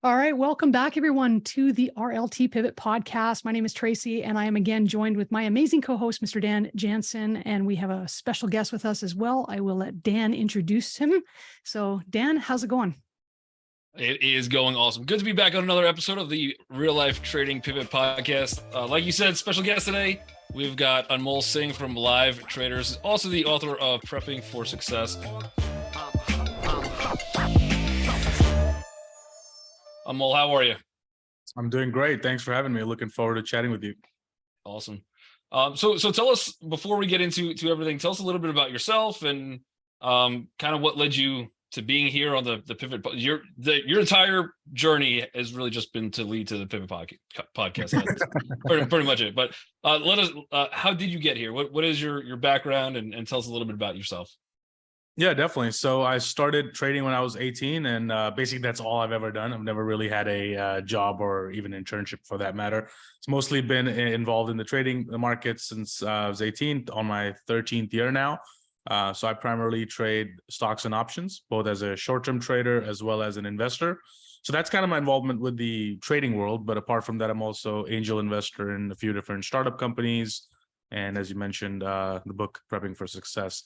All right, welcome back, everyone, to the RLT Pivot Podcast. My name is Tracy, and I am again joined with my amazing co-host, Mr. Dan Jansen, and we have a special guest with us as well. I will let Dan introduce him. So, Dan, how's it going? It is going awesome. Good to be back on another episode of the Real Life Trading Pivot Podcast. Like you said, special guest today, we've got Anmol Singh from Live Traders, also the author of Prepping for Success. Anmol, how are you? I'm doing great. Thanks for having me. Looking forward to chatting with you. Awesome. So tell us, before we get into everything, tell us a little bit about yourself and kind of what led you to being here on the Pivot. Your entire journey has really just been to lead to the Pivot Podcast. That's pretty much it. But let us. How did you get here? What is your background, and tell us a little bit about yourself. Yeah, definitely. So I started trading when I was 18, and basically that's all I've ever done. I've never really had a job or even internship for that matter. It's mostly been involved in the trading market since I was 18, on my 13th year now. So I primarily trade stocks and options, both as a short-term trader as well as an investor. So that's kind of my involvement with the trading world. But apart from that, I'm also angel investor in a few different startup companies. And as you mentioned, the book Prepping for Success.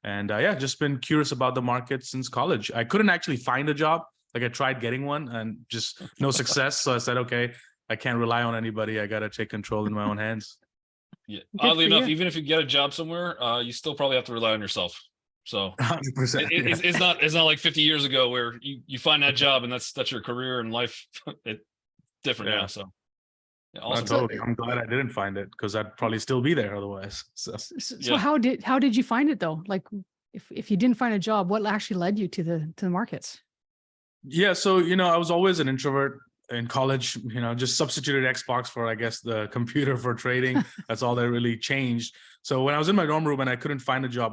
And just been curious about the market since college. I couldn't actually find a job. Like I tried getting one and just no success. So I said, okay, I can't rely on anybody. I got to take control in my own hands. Yeah. Oddly enough, even if you get a job somewhere, you still probably have to rely on yourself. So 100%, it's not like 50 years ago where you find that job and that's your career and life. It's different now. So. Yeah, awesome. Totally. I'm glad I didn't find it because I'd probably still be there otherwise. So how did you find it though? Like if you didn't find a job, what actually led you to the markets? Yeah, so I was always an introvert in college. Just substituted Xbox for, I guess, the computer for trading. That's all that really changed. So when I was in my dorm room and I couldn't find a job,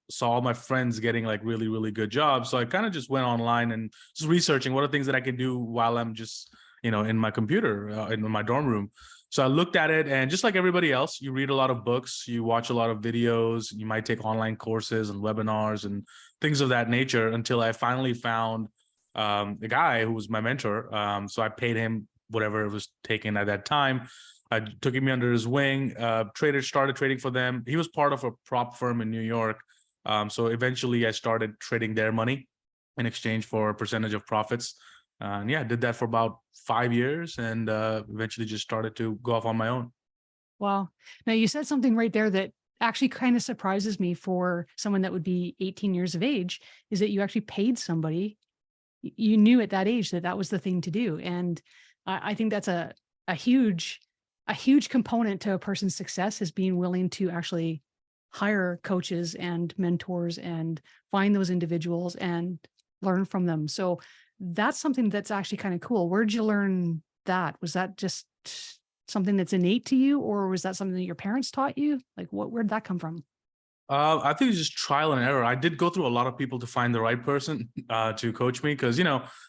saw all my friends getting like really, really good jobs. So I kind of just went online and just researching what are things that I can do while I'm just in my computer, in my dorm room. So I looked at it, and just like everybody else, you read a lot of books, you watch a lot of videos, you might take online courses and webinars and things of that nature until I finally found the guy who was my mentor. So I paid him whatever it was taken at that time. I took him under his wing, started trading for them. He was part of a prop firm in New York. So eventually I started trading their money in exchange for a percentage of profits. And did that for about 5 years and eventually just started to go off on my own. Wow. Now you said something right there that actually kind of surprises me for someone that would be 18 years of age, is that you actually paid somebody. You knew at that age that was the thing to do. And I think that's a huge component to a person's success, is being willing to actually hire coaches and mentors and find those individuals and learn from them. So that's something that's actually kind of cool. Where'd you learn that? Was that just something that's innate to you, or was that something that your parents taught you? Like where'd that come from? I think it's just trial and error. I did go through a lot of people to find the right person to coach me because,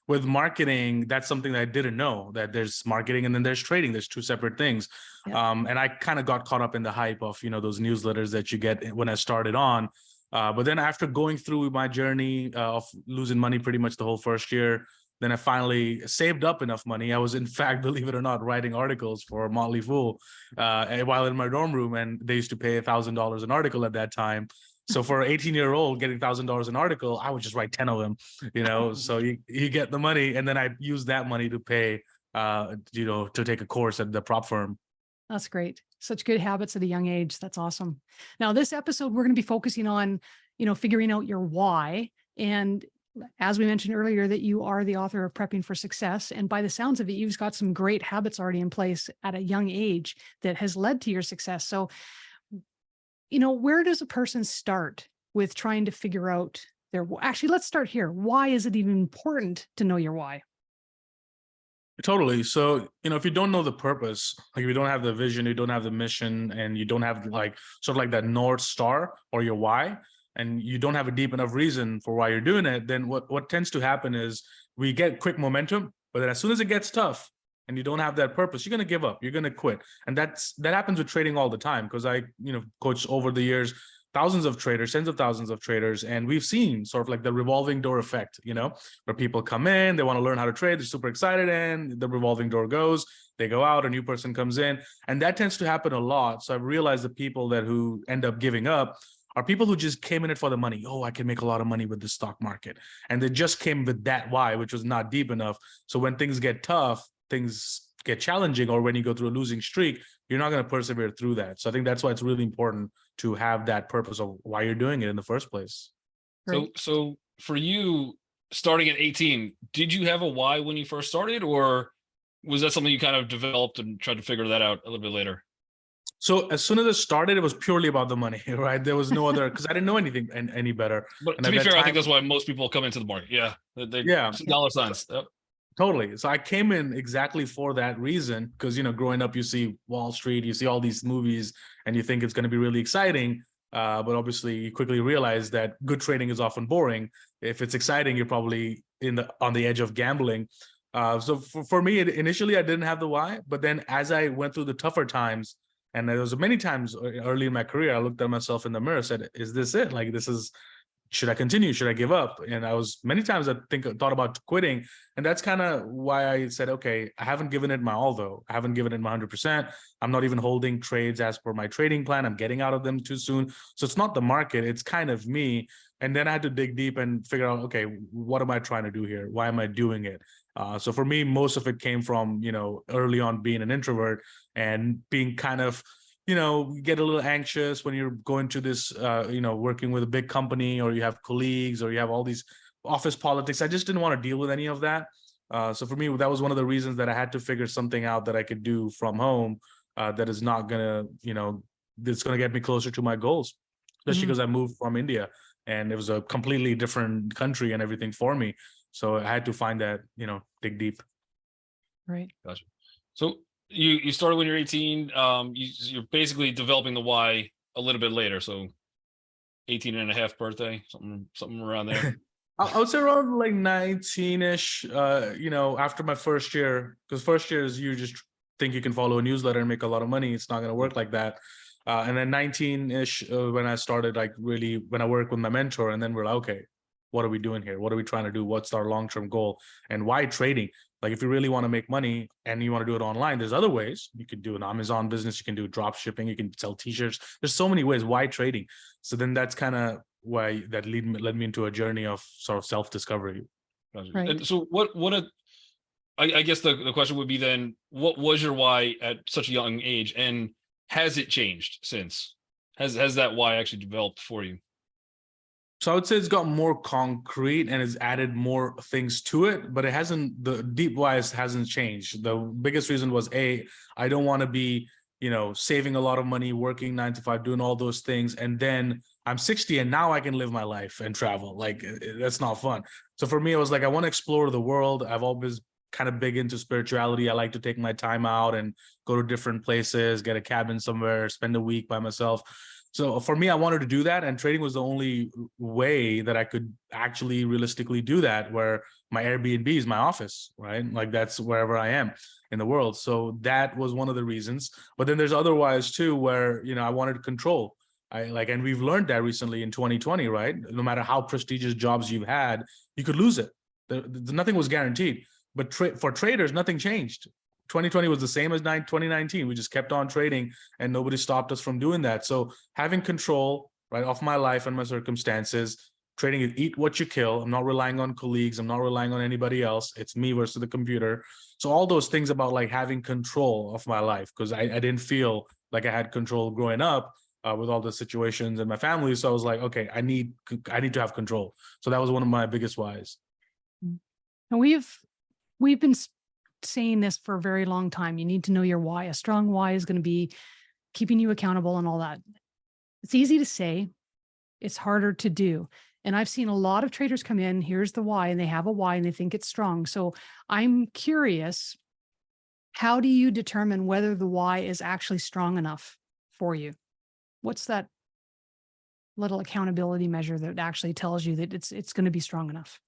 with marketing, that's something that I didn't know, that there's marketing and then there's trading. There's two separate things. Yep. And I kind of got caught up in the hype of, those newsletters that you get when I started on. But then after going through my journey of losing money pretty much the whole first year, then I finally saved up enough money. I was, in fact, believe it or not, writing articles for Motley Fool while in my dorm room, and they used to pay $1,000 an article at that time. So for an 18-year-old getting $1,000 an article, I would just write 10 of them, So you get the money, and then I use that money to pay, to take a course at the prop firm. That's great. Such good habits at a young age. That's awesome. Now, this episode, we're going to be focusing on, figuring out your why. And as we mentioned earlier, that you are the author of Prepping for Success. And by the sounds of it, you've got some great habits already in place at a young age that has led to your success. So, where does a person start with trying to figure out actually, let's start here. Why is it even important to know your why? Totally. So, if you don't know the purpose, like if you don't have the vision, you don't have the mission, and you don't have like that North Star or your why, and you don't have a deep enough reason for why you're doing it, then what tends to happen is we get quick momentum, but then as soon as it gets tough and you don't have that purpose, you're going to give up, you're going to quit. And that happens with trading all the time, because I, coach over the years thousands of traders, tens of thousands of traders, and we've seen sort of like the revolving door effect, where people come in, they want to learn how to trade, they're super excited, and the revolving door goes, they go out, a new person comes in, and that tends to happen a lot. So I've realized the people who end up giving up are people who just came in it for the money. Oh, I can make a lot of money with the stock market. And they just came with that why, which was not deep enough. So when things get tough, things get challenging, or when you go through a losing streak, you're not going to persevere through that. So I think that's why it's really important to have that purpose of why you're doing it in the first place. Right. So for you, starting at 18, did you have a why when you first started, or was that something you kind of developed and tried to figure that out a little bit later? So as soon as it started, it was purely about the money, right? There was no other, because I didn't know anything any better. But And to at be that fair, I time- think that's why most people come into the market. Yeah. Yeah. Dollar signs. Yep. Totally. So I came in exactly for that reason, because, growing up, you see Wall Street, you see all these movies, and you think it's going to be really exciting. But obviously, you quickly realize that good trading is often boring. If it's exciting, you're probably on the edge of gambling. So for me, initially, I didn't have the why. But then as I went through the tougher times, and there was many times early in my career, I looked at myself in the mirror, said, is this it? Like, should I continue? Should I give up? And many times I thought about quitting. And that's kind of why I said, okay, I haven't given it my all though. I haven't given it my 100%. I'm not even holding trades as per my trading plan. I'm getting out of them too soon. So it's not the market, it's kind of me. And then I had to dig deep and figure out, okay, what am I trying to do here? Why am I doing it? So for me, most of it came from, early on being an introvert and being kind of, you get a little anxious when you're going to this, working with a big company, or you have colleagues, or you have all these office politics. I just didn't want to deal with any of that. So for me, that was one of the reasons that I had to figure something out that I could do from home that is not going to, that's going to get me closer to my goals, especially because I moved from India and it was a completely different country and everything for me. So I had to find that, dig deep. Right. Gotcha. So you started when you're 18. You're basically developing the why a little bit later. So 18 and a half birthday, something around there. I would say around like 19-ish, after my first year, because first year is you just think you can follow a newsletter and make a lot of money. It's not going to work like that. And then 19-ish, when I started, like really, when I worked with my mentor, and then we're like, okay, what are we doing here? What are we trying to do? What's our long-term goal? And why trading? Like, if you really want to make money and you want to do it online, there's other ways. You could do an Amazon business, you can do drop shipping, you can sell t-shirts. There's so many ways. Why trading? So then that's kind of why that led me into a journey of sort of self-discovery. Gotcha. Right. And so I guess the question would be then, what was your why at such a young age, and has it changed since? Has that why actually developed for you? So I would say it's got more concrete and it's added more things to it, but the deep whys hasn't changed. The biggest reason was I don't want to be, saving a lot of money, working 9 to 5, doing all those things. And then I'm 60 and now I can live my life and travel. Like, that's not fun. So for me, it was like, I want to explore the world. I've always kind of big into spirituality. I like to take my time out and go to different places, get a cabin somewhere, spend a week by myself. So for me, I wanted to do that, and trading was the only way that I could actually realistically do that, where my Airbnb is my office, right? Like, that's wherever I am in the world. So that was one of the reasons. But then there's otherwise too, where, I wanted control. And we've learned that recently in 2020, right? No matter how prestigious jobs you've had, you could lose it. Nothing was guaranteed. But for traders, nothing changed. 2020 was the same as 2019. We just kept on trading and nobody stopped us from doing that. So having control, right, of my life and my circumstances, trading is eat what you kill. I'm not relying on colleagues. I'm not relying on anybody else. It's me versus the computer. So all those things about like having control of my life, because I didn't feel like I had control growing up with all the situations in my family. So I was like, okay, I need to have control. So that was one of my biggest whys. And we've been saying this for a very long time. You need to know your why. A strong why is going to be keeping you accountable and all that. It's easy to say, it's harder to do. And I've seen a lot of traders come in, here's the why, and they have a why and they think it's strong. So I'm curious, how do you determine whether the why is actually strong enough for you? What's that little accountability measure that actually tells you that it's going to be strong enough?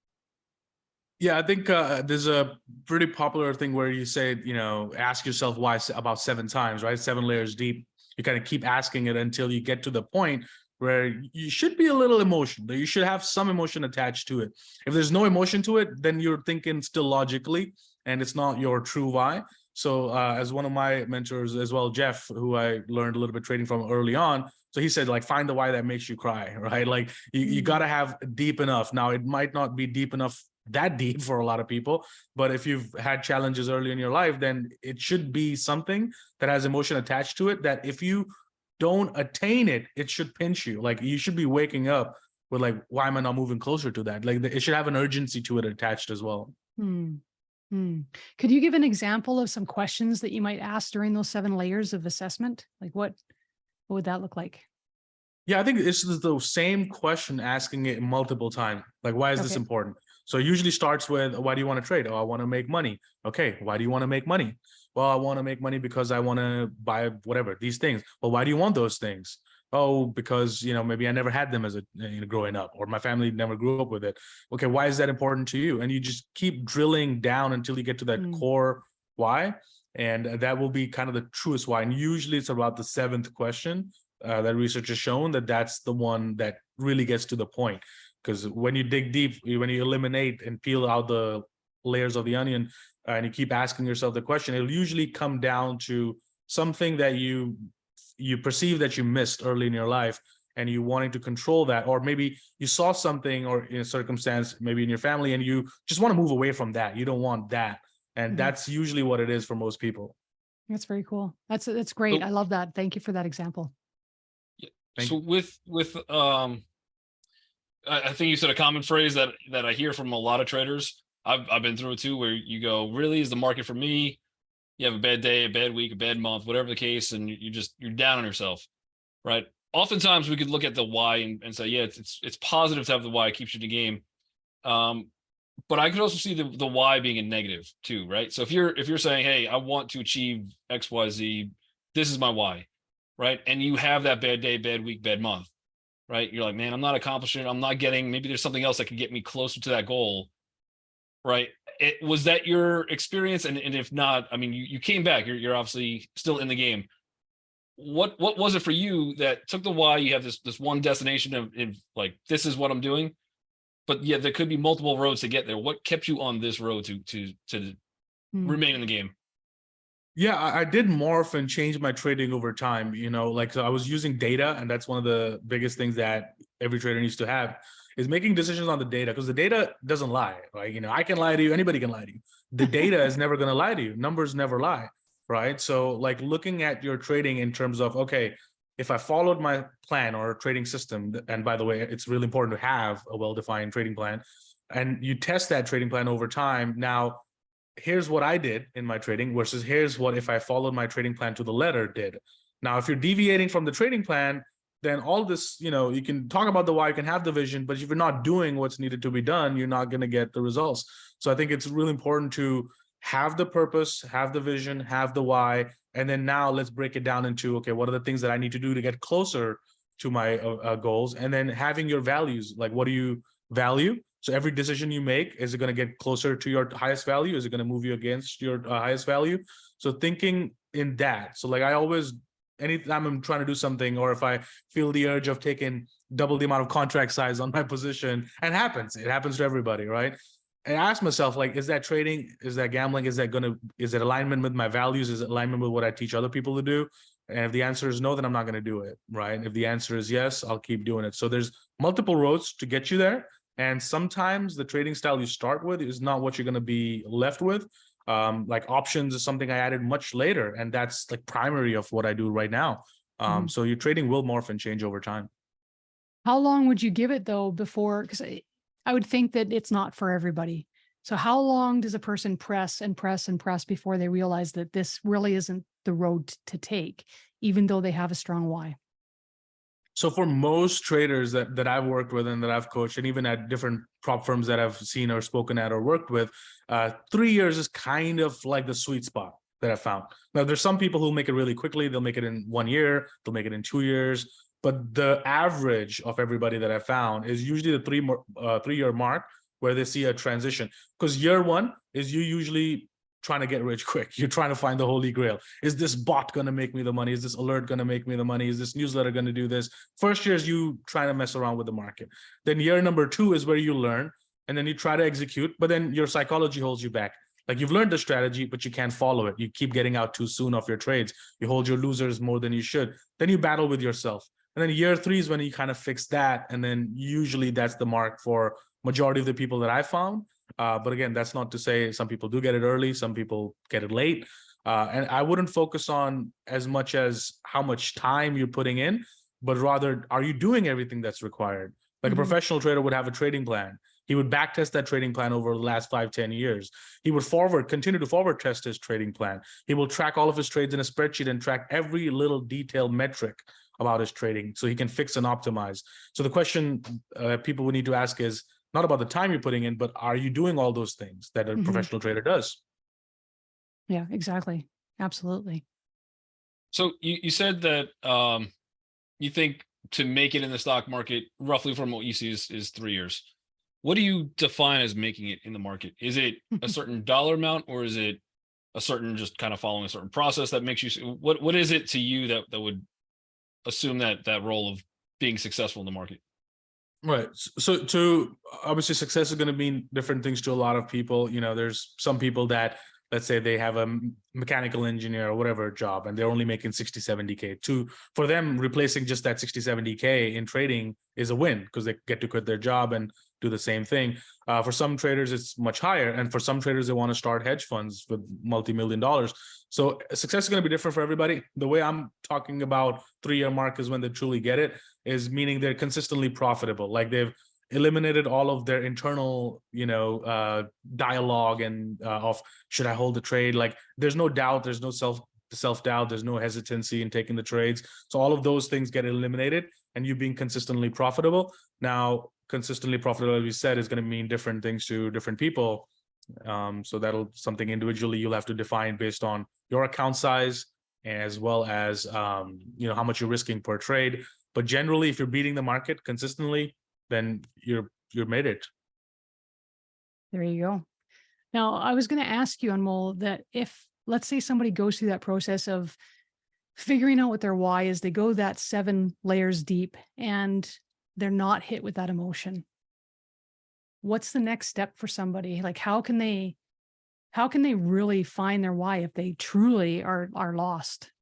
Yeah, I think there's a pretty popular thing where you say, ask yourself why about 7 times, right? 7 layers deep. You kind of keep asking it until you get to the point where you should be a little emotional. You should have some emotion attached to it. If there's no emotion to it, then you're thinking still logically, and it's not your true why. So as one of my mentors as well, Jeff, who I learned a little bit trading from early on, so he said, like, find the why that makes you cry, right? Like you got to have deep enough. Now, it might not be deep enough, that deep for a lot of people, but if you've had challenges early in your life, then it should be something that has emotion attached to it, that if you don't attain it, it should pinch you. Like you should be waking up with like, why am I not moving closer to that? Like it should have an urgency to it attached as well. Could you give an example of some questions that you might ask during those 7 layers of assessment? Like what would that look like? Yeah, I think it's the same question, asking it multiple times. Like, why is this important? So it usually starts with, why do you want to trade? Oh, I want to make money. Okay, why do you want to make money? Well, I want to make money because I want to buy whatever, these things. Well, why do you want those things? Oh, because, maybe I never had them as growing up, or my family never grew up with it. Okay, why is that important to you? And you just keep drilling down until you get to that core why. And that will be kind of the truest why. And usually it's about the 7th question that research has shown that's the one that really gets to the point. Because when you dig deep, when you eliminate and peel out the layers of the onion, and you keep asking yourself the question, it'll usually come down to something that you perceive that you missed early in your life, and you wanting to control that, or maybe you saw something or in a circumstance, maybe in your family, and you just want to move away from that. You don't want that. And that's usually what it is for most people. That's very cool. That's great. I love that. Thank you for that example. So with I think you said a common phrase that I hear from a lot of traders. I've been through it too, where you go, really, is the market for me? You have a bad day, a bad week, a bad month, whatever the case, and you're down on yourself, right? Oftentimes we could look at the why and say, yeah, it's positive to have the why, it keeps you in the game. But I could also see the why being a negative too, right? So if you're saying, hey, I want to achieve XYZ, this is my why, right? And you have that bad day, bad week, bad month, right? You're like, man, I'm not accomplishing, I'm not getting, maybe there's something else that could get me closer to that goal, right? Was that your experience? And if not, I mean, you came back, you're obviously still in the game. What was it for you that took the why? You have this one destination of like, this is what I'm doing, but yeah, there could be multiple roads to get there. What kept you on this road to remain in the game? Yeah, I did morph and change my trading over time. So I was using data, and that's one of the biggest things that every trader needs to have, is making decisions on the data, because the data doesn't lie. Like, I can lie to you, anybody can lie to you. The data is never going to lie to you. Numbers never lie, right? So like looking at your trading in terms of, okay, if I followed my plan or trading system, and by the way, it's really important to have a well-defined trading plan, and you test that trading plan over time. Now, here's what I did in my trading versus here's what, if I followed my trading plan to the letter, did. Now, if you're deviating from the trading plan, then all this, you can talk about the why, you can have the vision, but if you're not doing what's needed to be done, you're not going to get the results. So I think it's really important to have the purpose, have the vision, have the why, and then now let's break it down into, okay, what are the things that I need to do to get closer to my goals? And then having your values, like, what do you value? So every decision you make, is it going to get closer to your highest value? Is it going to move you against your highest value? So thinking in that. So like I always, anytime I'm trying to do something, or if I feel the urge of taking double the amount of contract size on my position, and it happens to everybody, right? And I ask myself, like, is that trading? Is that gambling? Is it alignment with my values? Is it alignment with what I teach other people to do? And if the answer is no, then I'm not going to do it, right? If the answer is yes, I'll keep doing it. So there's multiple roads to get you there. And sometimes the trading style you start with is not what you're going to be left with. Like options is something I added much later, and that's like primary of what I do right now. So your trading will morph and change over time. How long would you give it though before? Because I would think that it's not for everybody. So how long does a person press and press and press before they realize that this really isn't the road to take, even though they have a strong why? So for most traders that I've worked with and that I've coached, and even at different prop firms that I've seen or spoken at or worked with, 3 years is kind of like the sweet spot that I've found. Now, there's some people who make it really quickly. They'll make it in 1 year. They'll make it in 2 years. But the average of everybody that I've found is usually the 3 year mark, where they see a transition. Because year one is you usually trying to get rich quick. You're trying to find the holy grail. Is this bot going to make me the money? Is this alert going to make me the money? Is this newsletter going to do this? First year is you trying to mess around with the market. Then year number 2 is where you learn, and then you try to execute, but then your psychology holds you back. Like, you've learned the strategy, but you can't follow it. You keep getting out too soon off your trades. You hold your losers more than you should. Then you battle with yourself. And then year 3 is when you kind of fix that. And then usually that's the mark for majority of the people that I found. But again, that's not to say some people do get it early, some people get it late. And I wouldn't focus on as much as how much time you're putting in, but rather, are you doing everything that's required? Like a professional trader would have a trading plan. He would backtest that trading plan over the last 5-10 years. He would continue to forward test his trading plan. He will track all of his trades in a spreadsheet and track every little detailed metric about his trading so he can fix and optimize. So the question people would need to ask is not about the time you're putting in, but are you doing all those things that a professional trader does? Yeah, exactly. Absolutely. So you said that you think to make it in the stock market, roughly from what you see, is 3 years. What do you define as making it in the market? Is it a certain dollar amount, or is it a certain, just kind of following a certain process that makes you, what is it to you that would assume that role of being successful in the market? Right. So to obviously success is going to mean different things to a lot of people. You know, there's some people that, let's say they have a mechanical engineer or whatever job, and they're only making 60, 70K. For them, replacing just that 60, 70K in trading is a win because they get to quit their job and do the same thing. For some traders, it's much higher. And for some traders, they want to start hedge funds with multi-million dollars. So success is going to be different for everybody. The way I'm talking about 3-year mark is when they truly get it, is meaning they're consistently profitable. Like, they've eliminated all of their internal, dialogue and of should I hold the trade? Like, there's no doubt, there's no self-doubt, there's no hesitancy in taking the trades. So all of those things get eliminated, and you being consistently profitable. Now, consistently profitable, as we said, is going to mean different things to different people. So that'll something individually you'll have to define based on your account size, as well as how much you're risking per trade. But generally, if you're beating the market consistently, then you're made it. There you go. Now, I was going to ask you, Anmol, that if, let's say, somebody goes through that process of figuring out what their why is, they go that 7 layers deep and they're not hit with that emotion. What's the next step for somebody? Like, how can they really find their why if they truly are lost?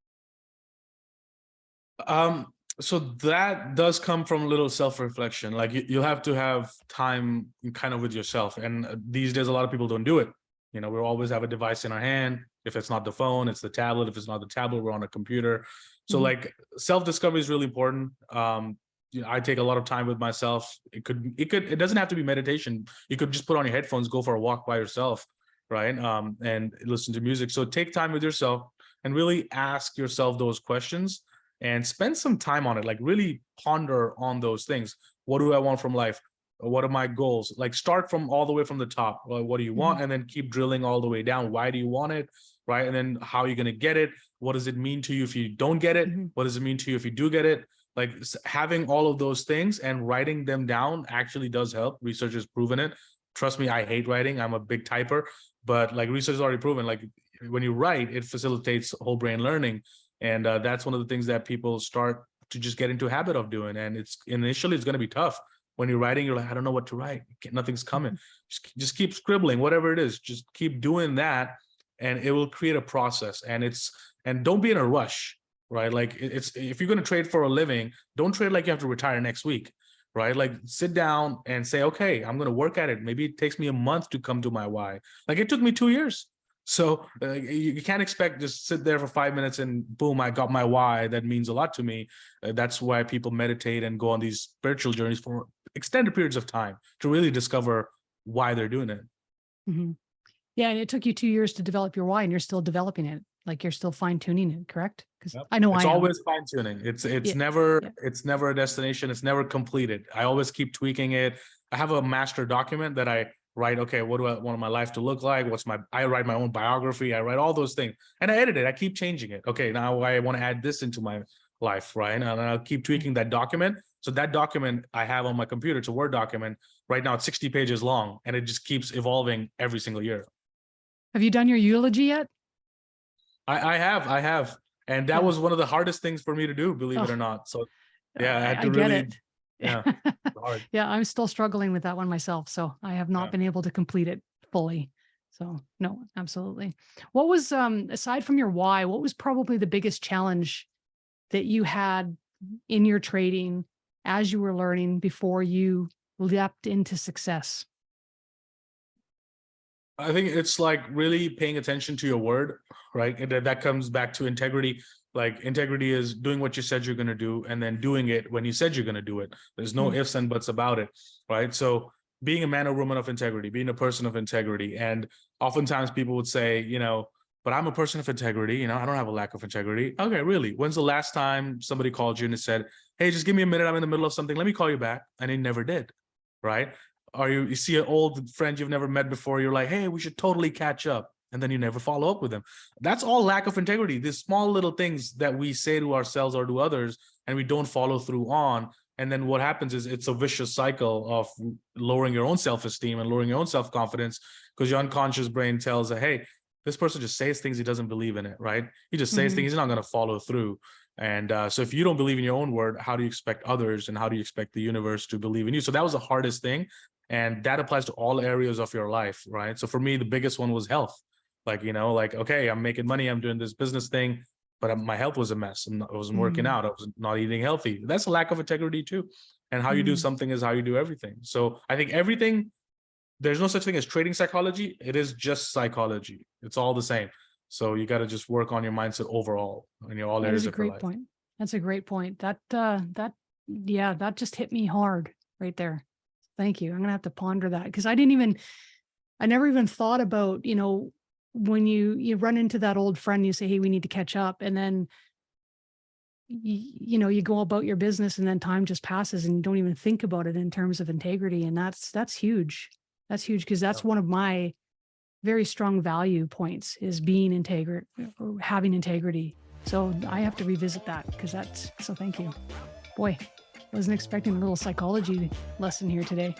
So that does come from a little self-reflection. Like, you'll have to have time kind of with yourself. And these days, a lot of people don't do it. We always have a device in our hand. If it's not the phone, it's the tablet. If it's not the tablet, we're on a computer. So like, self-discovery is really important. I take a lot of time with myself. It doesn't have to be meditation. You could just put on your headphones, go for a walk by yourself, right? And listen to music. So take time with yourself and really ask yourself those questions and spend some time on it. Like, really ponder on those things. What do I want from life? What are my goals? Like, start from all the way from the top. Well, what do you want? And then keep drilling all the way down. Why do you want it? Right? And then how are you going to get it? What does it mean to you if you don't get it? What does it mean to you if you do get it? Like, having all of those things and writing them down actually does help. Research has proven it. Trust me, I hate writing. I'm a big typer, but like, research has already proven, like, when you write, it facilitates whole brain learning. And that's one of the things that people start to just get into a habit of doing. And initially it's going to be tough. When you're writing, you're like, I don't know what to write. Nothing's coming. Just keep scribbling, whatever it is. Just keep doing that, and it will create a process. And don't be in a rush, right? Like, if you're going to trade for a living, don't trade like you have to retire next week, right? Like, sit down and say, okay, I'm going to work at it. Maybe it takes me a month to come to my why. Like, it took me 2 years. So you can't expect just sit there for 5 minutes and boom, I got my why. That means a lot to me. That's why people meditate and go on these spiritual journeys for extended periods of time to really discover why they're doing it. Yeah, and it took you 2 years to develop your why, and you're still developing it. Like, you're still fine tuning it, correct? Because I know it's always fine tuning. It's never a destination. It's never completed. I always keep tweaking it. I have a master document that I write, okay, what do I want my life to look like? I write my own biography. I write all those things and I edit it. I keep changing it. Okay, now I want to add this into my life, right? And I'll keep tweaking that document. So that document I have on my computer, it's a Word document. Right now it's 60 pages long, and it just keeps evolving every single year. Have you done your eulogy yet? I have. And that Yeah. was one of the hardest things for me to do, believe it Oh, or not. So yeah, I had I to get really, it. yeah, hard. Yeah, I'm still struggling with that one myself. So I have not Yeah. been able to complete it fully. So no, absolutely. What was aside from your why, what was probably the biggest challenge that you had in your trading as you were learning before you leapt into success? I think it's like really paying attention to your word, right? And that comes back to integrity. Like integrity is doing what you said you're going to do and then doing it when you said you're going to do it. There's no ifs and buts about it, right? So being a man or woman of integrity, being a person of integrity. And oftentimes people would say, but I'm a person of integrity, I don't have a lack of integrity. Okay, really? When's the last time somebody called you and said, hey, just give me a minute, I'm in the middle of something, let me call you back? And they never did, right? Or you see an old friend you've never met before, you're like, hey, we should totally catch up. And then you never follow up with them. That's all lack of integrity. These small little things that we say to ourselves or to others, and we don't follow through on. And then what happens is it's a vicious cycle of lowering your own self-esteem and lowering your own self-confidence, because your unconscious brain tells that, hey, this person just says things he doesn't believe in it, right? He just says things he's not going to follow through. And so if you don't believe in your own word, how do you expect others and how do you expect the universe to believe in you? So that was the hardest thing. And that applies to all areas of your life, right? So for me, the biggest one was health. Okay, I'm making money, I'm doing this business thing, but my health was a mess. I wasn't working out. I was not eating healthy. That's a lack of integrity too. And how you do something is how you do everything. So I think everything, there's no such thing as trading psychology. It is just psychology. It's all the same. So you got to just work on your mindset overall in all That areas is a of your great life. point. That's a great point. That just hit me hard right there. Thank you. I'm going to have to ponder that because I never even thought about, when you run into that old friend, you say, hey, we need to catch up. And then, you go about your business and then time just passes and you don't even think about it in terms of integrity. And that's huge. That's huge because that's one of my very strong value points is being or having integrity. So I have to revisit that so thank you. Boy, I wasn't expecting a little psychology lesson here today.